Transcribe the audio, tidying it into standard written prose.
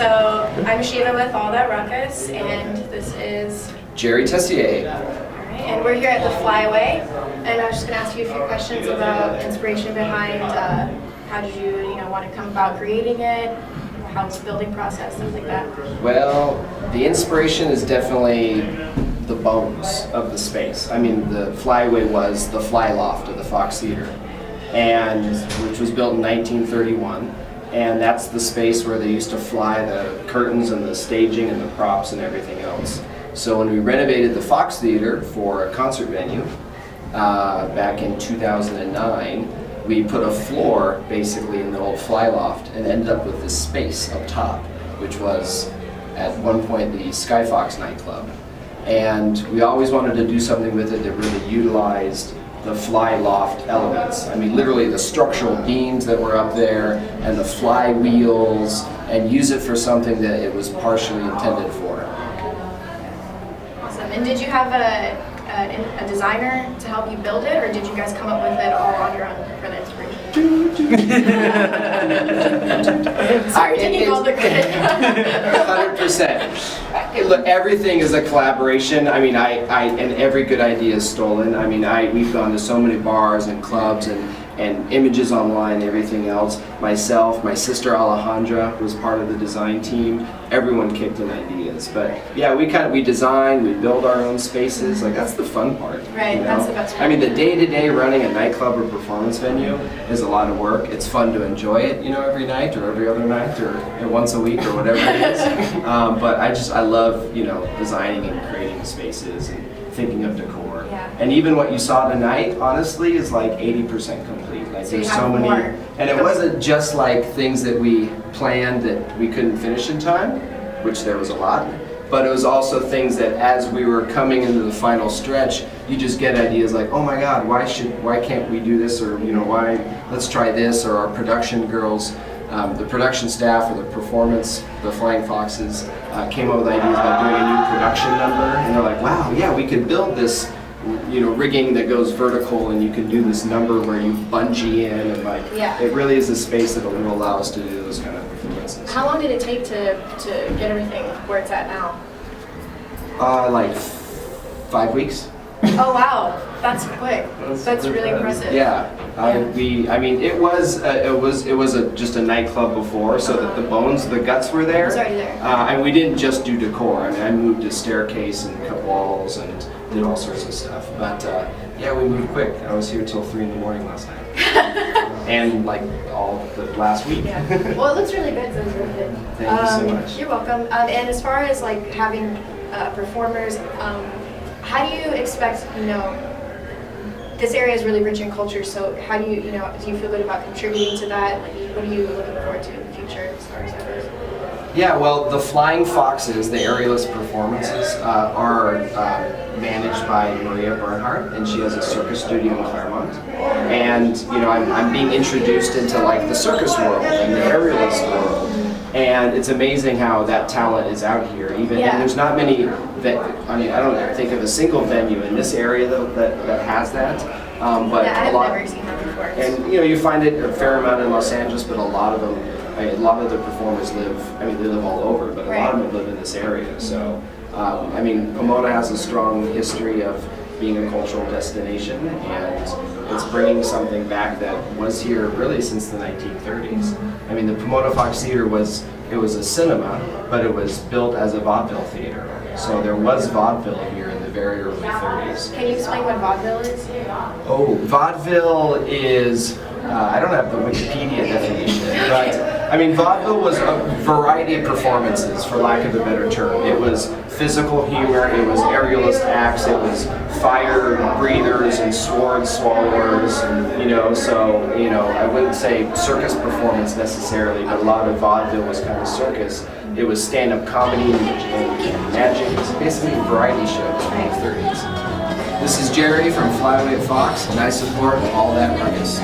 So I'm Shiva with All That Ruckus, and this is Jerry Terrier. Alright, and we're here at the Flyway, and I was just going to ask you a few questions about inspiration behind how did you want to come about creating it, how's the building process, things like that. Well, the inspiration is definitely the bones of the space. I mean, the Flyway was the fly loft of the Fox Theater, and which was built in 1931. And that's the space where they used to fly the curtains and the staging and the props and everything else. So when we renovated the Fox Theater for a concert venue back in 2009, we put a floor basically in the old fly loft and ended up with this space up top, which was at one point the Sky Fox nightclub. And we always wanted to do something with it that really utilized the fly loft elements. I mean, literally the structural beams that were up there and the fly wheels, and use it for something that it was partially intended for. Awesome. And did you have a designer to help you build it, or did you guys come up with it all on your own for the inspiration? Sorry, taking all the credit. 100%. Look, everything is a collaboration. I mean, and every good idea is stolen. I mean, we've gone to so many bars and clubs and images online and everything else. Myself, my sister Alejandra was part of the design team. Everyone kicked in ideas. But yeah, we design, we build our own spaces. Like, that's the fun part. Right, that's the best part. I mean, the day-to-day running a nightclub or performance venue is a lot of work. It's fun to enjoy it, every night or every other night or once a week or whatever it is. But I love, designing and creating spaces and thinking of decor. Yeah. And even what you saw tonight, honestly, is like 80% complete. Like, so there's so many, more. And it wasn't just like things that we planned that we couldn't finish in time, which there was a lot, but it was also things that as we were coming into the final stretch, you just get ideas like, oh my God, why can't we do this, or why, let's try this, or our production girls, the production staff or the performance, the Flying Foxes, came up with ideas about doing a new production number, and they're like, wow, yeah, we could build this, rigging that goes vertical, and you can do this number where you bungee in, and it really is a space that will allow us to do those kind of performances. How long did it take to get everything where it's at now? Like 5 weeks. Oh wow, that's quick. That's really impressive. Yeah, it was just a nightclub before, so that the bones, the guts were there. It's already there. And we didn't just do decor. I mean, I moved a staircase and cut walls and did all sorts of stuff. But yeah, we moved quick. I was here till 3 in the morning last night, and like all the last week. Yeah. Well, it looks really good. So it's really good. Thank you so much. You're welcome. And as far as like having performers, how do you expect, this area is really rich in culture, so how do you, do you feel good about contributing to that? What are you looking forward to in the future as far as that goes? Yeah, well, the Flying Foxes, the aerialist performances, are managed by Maria Bernhardt, and she has a circus studio in Claremont. And, I'm being introduced into like the circus world and the aerialist world. And it's amazing how that talent is out here. And there's not many, I don't think of a single venue in this area that has that. But I've never seen that before. And you find it a fair amount in Los Angeles, but a lot of them, a lot of the performers live, they live all over, but a lot of them live in this area. So, Pomona has a strong history of being a cultural destination, and it's bringing something back that was here really since the 1930s. I mean, the Pomona Fox Theater was a cinema, but it was built as a vaudeville theater. So there was vaudeville here in the very early 30s. Can you explain what vaudeville is? Oh, vaudeville is, I don't have the Wikipedia definition, but vaudeville was a variety of performances, for lack of a better term. It was physical humor, it was aerialist acts, it was fire breathers and sword swallowers, I wouldn't say circus performance necessarily, but a lot of vaudeville was kind of circus. It was stand-up comedy and magic. It was basically a variety show from the 30s. This is Jerry from Flyway at Fox, and I support All That Ruckus.